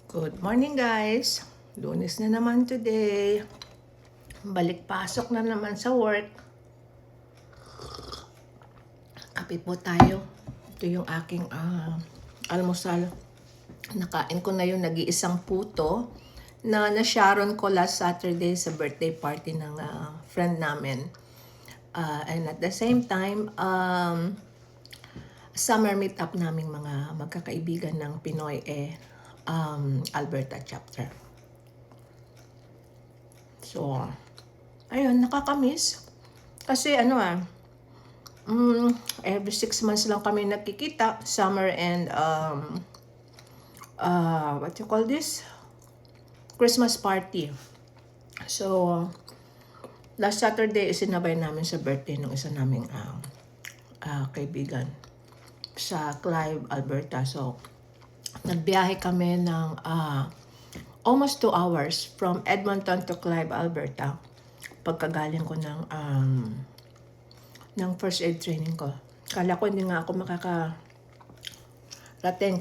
Good morning guys! Lunes na naman today. Balik pasok na naman sa work. Kape po tayo. Ito yung aking almusal. Nakain ko na yung nag-iisang puto na na-sharon ko last Saturday sa birthday party ng friend namin. And at the same time, summer meet-up naming mga magkakaibigan ng Pinoy Alberta chapter. So, ayun, nakakamiss. Kasi every 6 months lang kami nagkikita, summer and what you call this? Christmas party. So, last Saturday, isinabay namin sa birthday ng isa naming kaibigan sa Clive, Alberta. So, nagbiyahe kami ng almost 2 hours from Edmonton to Clive, Alberta. Pagkagaling ko ng first aid training ko. Kala ko hindi nga ako makakarating.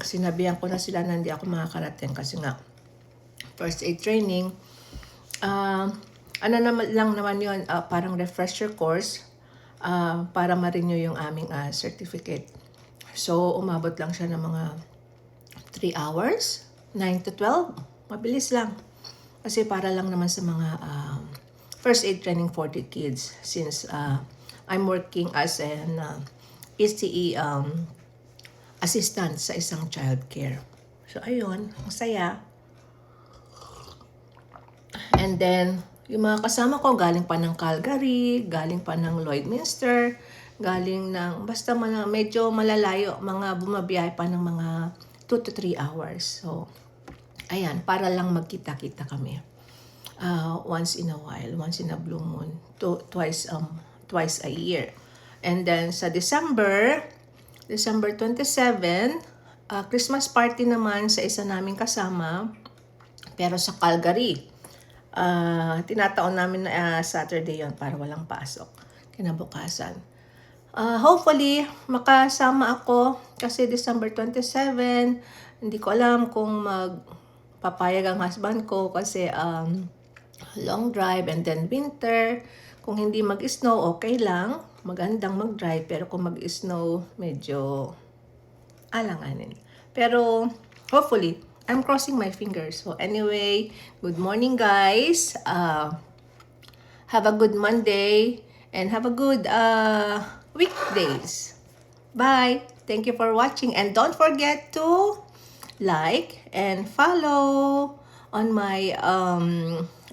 Sinabihan ko na sila na hindi ako makakarating kasi nga first aid training. Lang naman yun, parang refresher course para ma-renew yung aming certificate. So, umabot lang siya ng mga 3 hours, 9 to 12. Mabilis lang. Kasi para lang naman sa mga first aid training for the kids. Since I'm working as an ECE assistant sa isang childcare. So, ayun. Masaya. And then, yung mga kasama ko, galing pa ng Calgary, galing pa ng Lloydminster, galing ng, basta medyo malalayo, mga bumabiyahe pa ng mga 2 to 3 hours. So, ayan, para lang magkita-kita kami. Once in a while, once in a blue moon, twice a year. And then sa December 27, Christmas party naman sa isa naming kasama, pero sa Calgary. Tinataon namin na Saturday yon para walang pasok kinabukasan. Hopefully, makasama ako kasi December 27, hindi ko alam kung magpapayag ang husband ko kasi long drive and then winter. Kung hindi mag-snow, okay lang. Magandang mag-drive. Pero kung mag-snow, medyo alanganin. Pero hopefully, I'm crossing my fingers. So anyway, good morning guys. Have a good Monday and have a good weekdays. Bye. Thank you for watching and don't forget to like and follow on my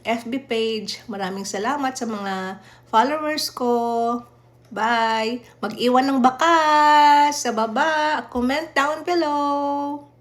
FB page. Maraming salamat sa mga followers ko. Bye. Mag-iwan ng bakas sa baba. Comment down below.